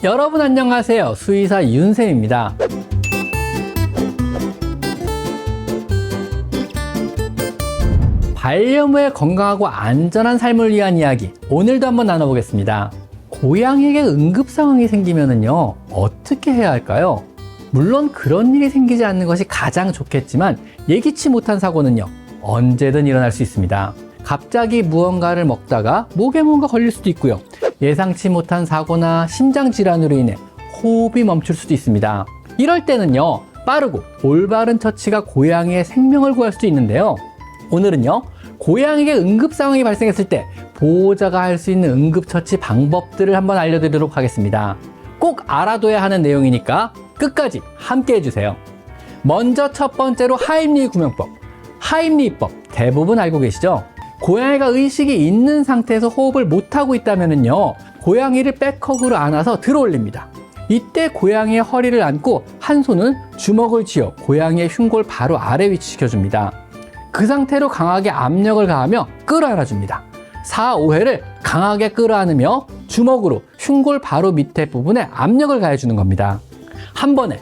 여러분 안녕하세요. 수의사 윤쌤입니다. 반려묘의 건강하고 안전한 삶을 위한 이야기, 오늘도 한번 나눠보겠습니다. 고양이에게 응급 상황이 생기면요, 어떻게 해야 할까요? 물론 그런 일이 생기지 않는 것이 가장 좋겠지만 예기치 못한 사고는요, 언제든 일어날 수 있습니다. 갑자기 무언가를 먹다가 목에 뭔가 걸릴 수도 있고요. 예상치 못한 사고나 심장 질환으로 인해 호흡이 멈출 수도 있습니다. 이럴 때는요, 빠르고 올바른 처치가 고양이의 생명을 구할 수도 있는데요. 오늘은요, 고양이에게 응급 상황이 발생했을 때 보호자가 할 수 있는 응급 처치 방법들을 한번 알려드리도록 하겠습니다. 꼭 알아둬야 하는 내용이니까 끝까지 함께 해주세요. 먼저 첫 번째로 하임리 구명법. 하임리법 대부분 알고 계시죠? 고양이가 의식이 있는 상태에서 호흡을 못하고 있다면요, 고양이를 백허그로 안아서 들어 올립니다. 이때 고양이의 허리를 안고 한 손은 주먹을 쥐어 고양이의 흉골 바로 아래 위치시켜줍니다. 그 상태로 강하게 압력을 가하며 끌어안아줍니다. 4, 5회를 강하게 끌어안으며 주먹으로 흉골 바로 밑에 부분에 압력을 가해주는 겁니다. 한 번에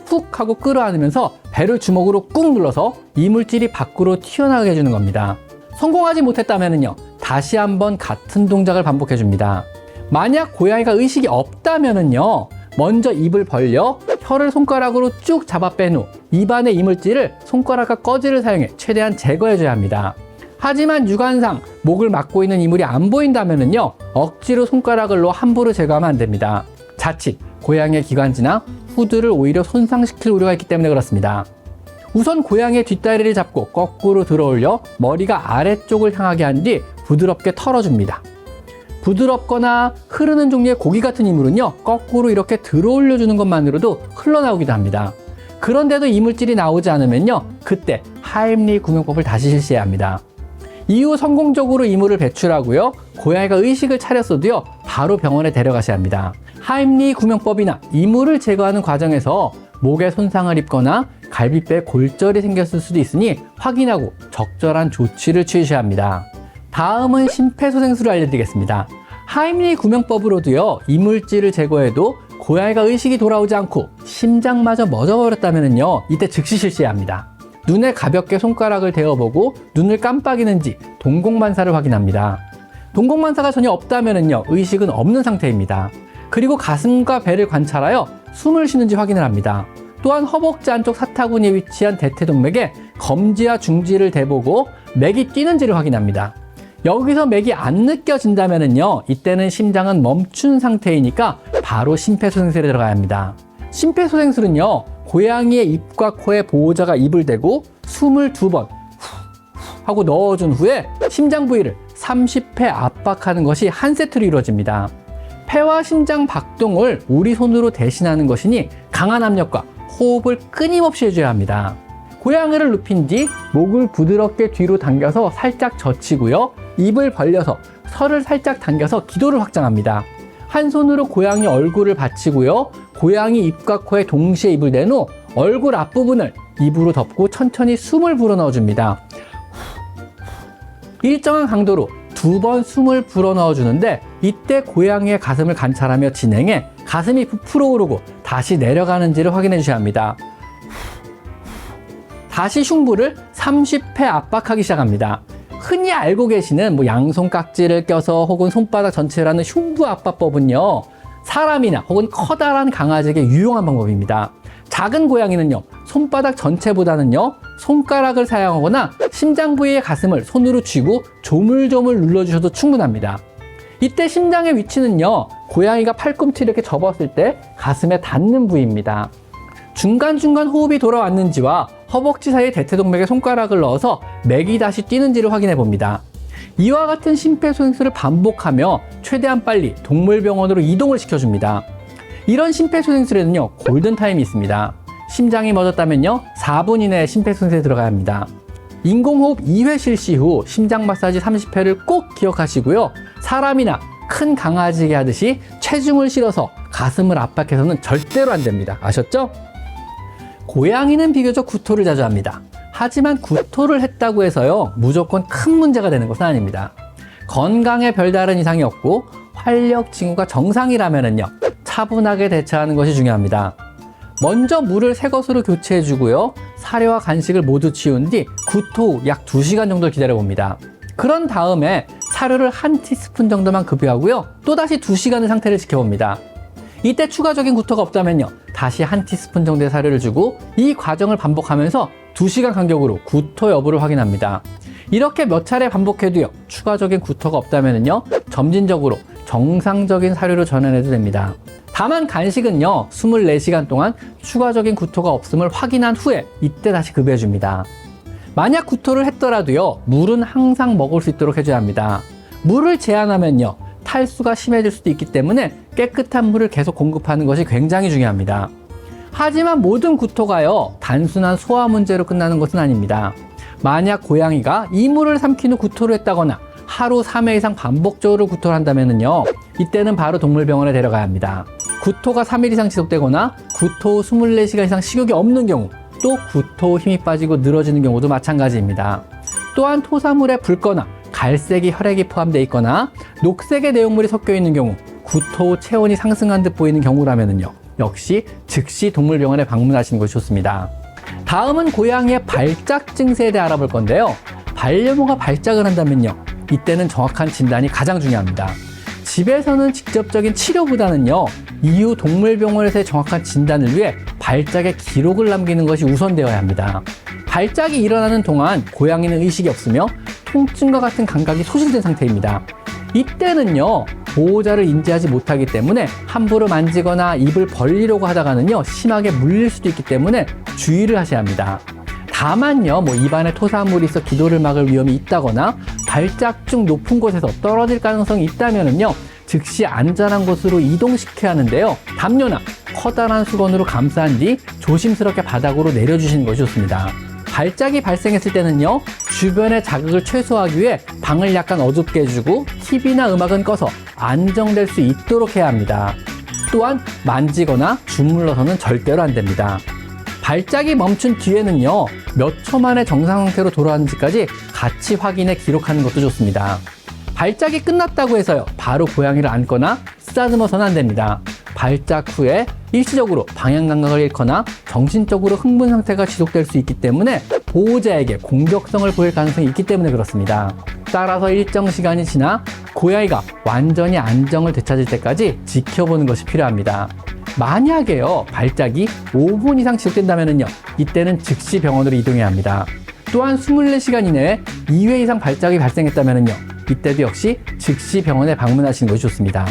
훅 하고 끌어안으면서 배를 주먹으로 꾹 눌러서 이물질이 밖으로 튀어나가게 해주는 겁니다. 성공하지 못했다면요, 다시 한번 같은 동작을 반복해줍니다. 만약 고양이가 의식이 없다면요, 먼저 입을 벌려 혀를 손가락으로 쭉 잡아 뺀 후 입안의 이물질을 손가락과 꺼지를 사용해 최대한 제거해줘야 합니다. 하지만 육안상 목을 막고 있는 이물이 안 보인다면요, 억지로 손가락을 넣어 함부로 제거하면 안 됩니다. 자칫 고양이의 기관지나 후두를 오히려 손상시킬 우려가 있기 때문에 그렇습니다. 우선 고양이의 뒷다리를 잡고 거꾸로 들어 올려 머리가 아래쪽을 향하게 한 뒤 부드럽게 털어줍니다. 부드럽거나 흐르는 종류의 고기 같은 이물은요, 거꾸로 이렇게 들어 올려주는 것만으로도 흘러나오기도 합니다. 그런데도 이물질이 나오지 않으면요, 그때 하임리 구명법을 다시 실시해야 합니다. 이후 성공적으로 이물을 배출하고요, 고양이가 의식을 차렸어도요, 바로 병원에 데려가셔야 합니다. 하임리 구명법이나 이물을 제거하는 과정에서 목에 손상을 입거나 갈비뼈에 골절이 생겼을 수도 있으니 확인하고 적절한 조치를 취하셔야 합니다. 다음은 심폐소생술을 알려드리겠습니다. 하임리 구명법으로도요, 이물질을 제거해도 고양이가 의식이 돌아오지 않고 심장마저 멎어버렸다면요, 이때 즉시 실시해야 합니다. 눈에 가볍게 손가락을 대어보고 눈을 깜빡이는지 동공반사를 확인합니다. 동공반사가 전혀 없다면요, 의식은 없는 상태입니다. 그리고 가슴과 배를 관찰하여 숨을 쉬는지 확인을 합니다. 또한 허벅지 안쪽 사타구니에 위치한 대퇴동맥에 검지와 중지를 대보고 맥이 뛰는지를 확인합니다. 여기서 맥이 안 느껴진다면요, 이때는 심장은 멈춘 상태이니까 바로 심폐소생술에 들어가야 합니다. 심폐소생술은요, 고양이의 입과 코에 보호자가 입을 대고 숨을 2번 하고 넣어준 후에 심장 부위를 30회 압박하는 것이 한 세트로 이루어집니다. 폐와 심장 박동을 우리 손으로 대신하는 것이니 강한 압력과 호흡을 끊임없이 해줘야 합니다. 고양이를 눕힌 뒤 목을 부드럽게 뒤로 당겨서 살짝 젖히고요, 입을 벌려서 혀를 살짝 당겨서 기도를 확장합니다. 한 손으로 고양이 얼굴을 받치고요, 고양이 입과 코에 동시에 입을 댄 후 얼굴 앞부분을 입으로 덮고 천천히 숨을 불어넣어줍니다. 일정한 강도로 2번 숨을 불어넣어주는데, 이때 고양이의 가슴을 관찰하며 진행해 가슴이 부풀어 오르고 다시 내려가는지를 확인해 주셔야 합니다. 다시 흉부를 30회 압박하기 시작합니다. 흔히 알고 계시는 양손 깍지를 껴서 혹은 손바닥 전체를 하는 흉부 압박법은요, 사람이나 혹은 커다란 강아지에게 유용한 방법입니다. 작은 고양이는요, 손바닥 전체보다는요, 손가락을 사용하거나 심장 부위의 가슴을 손으로 쥐고 조물조물 눌러주셔도 충분합니다. 이때 심장의 위치는요, 고양이가 팔꿈치 이렇게 접었을 때 가슴에 닿는 부위입니다. 중간중간 호흡이 돌아왔는지와 허벅지 사이에 대퇴동맥에 손가락을 넣어서 맥이 다시 뛰는지를 확인해 봅니다. 이와 같은 심폐소생술을 반복하며 최대한 빨리 동물병원으로 이동을 시켜줍니다. 이런 심폐소생술에는요, 골든타임이 있습니다. 심장이 멎었다면요, 4분 이내에 심폐소생술에 들어가야 합니다. 인공호흡 2회 실시 후 심장 마사지 30회를 꼭 기억하시고요, 사람이나 큰 강아지에게 하듯이 체중을 실어서 가슴을 압박해서는 절대로 안 됩니다. 아셨죠? 고양이는 비교적 구토를 자주 합니다. 하지만 구토를 했다고 해서요, 무조건 큰 문제가 되는 것은 아닙니다. 건강에 별다른 이상이 없고 활력 징후가 정상이라면요, 차분하게 대처하는 것이 중요합니다. 먼저 물을 새 것으로 교체해 주고요. 사료와 간식을 모두 치운 뒤 구토 후 약 2시간 정도 기다려 봅니다. 그런 다음에 사료를 한 티스푼 정도만 급여하고요. 또다시 2시간의 상태를 지켜봅니다. 이때 추가적인 구토가 없다면요. 다시 한 티스푼 정도의 사료를 주고 이 과정을 반복하면서 2시간 간격으로 구토 여부를 확인합니다. 이렇게 몇 차례 반복해도요. 추가적인 구토가 없다면요. 점진적으로 정상적인 사료로 전환해도 됩니다. 다만 간식은요. 24시간 동안 추가적인 구토가 없음을 확인한 후에 이때 다시 급여줍니다. 만약 구토를 했더라도요. 물은 항상 먹을 수 있도록 해줘야 합니다. 물을 제한하면요. 탈수가 심해질 수도 있기 때문에 깨끗한 물을 계속 공급하는 것이 굉장히 중요합니다. 하지만 모든 구토가요. 단순한 소화 문제로 끝나는 것은 아닙니다. 만약 고양이가 이물을 삼킨 후 구토를 했다거나 하루 3회 이상 반복적으로 구토를 한다면요. 이때는 바로 동물병원에 데려가야 합니다. 구토가 3일 이상 지속되거나 구토 후 24시간 이상 식욕이 없는 경우, 또 구토 후 힘이 빠지고 늘어지는 경우도 마찬가지입니다. 또한 토사물에 붉거나 갈색이 혈액이 포함되어 있거나 녹색의 내용물이 섞여 있는 경우, 구토 후 체온이 상승한 듯 보이는 경우라면요. 역시 즉시 동물병원에 방문하시는 것이 좋습니다. 다음은 고양이의 발작 증세에 대해 알아볼 건데요. 반려묘가 발작을 한다면요. 이때는 정확한 진단이 가장 중요합니다. 집에서는 직접적인 치료보다는요. 이후 동물병원에서의 정확한 진단을 위해 발작의 기록을 남기는 것이 우선되어야 합니다. 발작이 일어나는 동안 고양이는 의식이 없으며 통증과 같은 감각이 소실된 상태입니다. 이때는요. 보호자를 인지하지 못하기 때문에 함부로 만지거나 입을 벌리려고 하다가는요. 심하게 물릴 수도 있기 때문에 주의를 하셔야 합니다. 다만요. 입안에 토사물이 있어 기도를 막을 위험이 있다거나 발작 중 높은 곳에서 떨어질 가능성이 있다면요. 즉시 안전한 곳으로 이동시켜야 하는데요. 담요나 커다란 수건으로 감싼 뒤 조심스럽게 바닥으로 내려주시는 것이 좋습니다. 발작이 발생했을 때는요. 주변의 자극을 최소화하기 위해 방을 약간 어둡게 해주고 TV나 음악은 꺼서 안정될 수 있도록 해야 합니다. 또한 만지거나 주물러서는 절대로 안 됩니다. 발작이 멈춘 뒤에는요. 몇 초 만에 정상 상태로 돌아왔는지까지 같이 확인해 기록하는 것도 좋습니다. 발작이 끝났다고 해서요. 바로 고양이를 안거나 쓰다듬어서는 안 됩니다. 발작 후에 일시적으로 방향 감각을 잃거나 정신적으로 흥분 상태가 지속될 수 있기 때문에 보호자에게 공격성을 보일 가능성이 있기 때문에 그렇습니다. 따라서 일정 시간이 지나 고양이가 완전히 안정을 되찾을 때까지 지켜보는 것이 필요합니다. 만약에요, 발작이 5분 이상 지속된다면요, 이때는 즉시 병원으로 이동해야 합니다. 또한 24시간 이내에 2회 이상 발작이 발생했다면요, 이때도 역시 즉시 병원에 방문하시는 것이 좋습니다.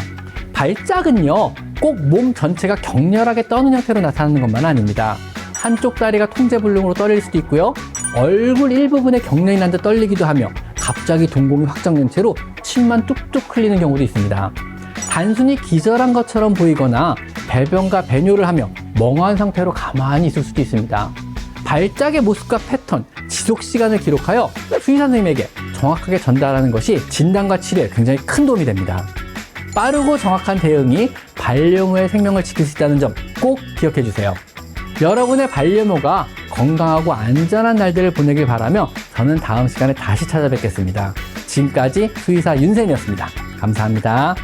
발작은요, 꼭 몸 전체가 격렬하게 떠는 형태로 나타나는 것만 아닙니다. 한쪽 다리가 통제불능으로 떨릴 수도 있고요, 얼굴 일부분에 경련이 난 듯 떨리기도 하며 갑자기 동공이 확장된 채로 침만 뚝뚝 흘리는 경우도 있습니다. 단순히 기절한 것처럼 보이거나 배변과 배뇨를 하며 멍한 상태로 가만히 있을 수도 있습니다. 발작의 모습과 패턴, 지속 시간을 기록하여 수의사 선생님에게 정확하게 전달하는 것이 진단과 치료에 굉장히 큰 도움이 됩니다. 빠르고 정확한 대응이 반려묘의 생명을 지킬 수 있다는 점 꼭 기억해 주세요. 여러분의 반려묘가 건강하고 안전한 날들을 보내길 바라며 저는 다음 시간에 다시 찾아뵙겠습니다. 지금까지 수의사 윤쌤이었습니다. 감사합니다.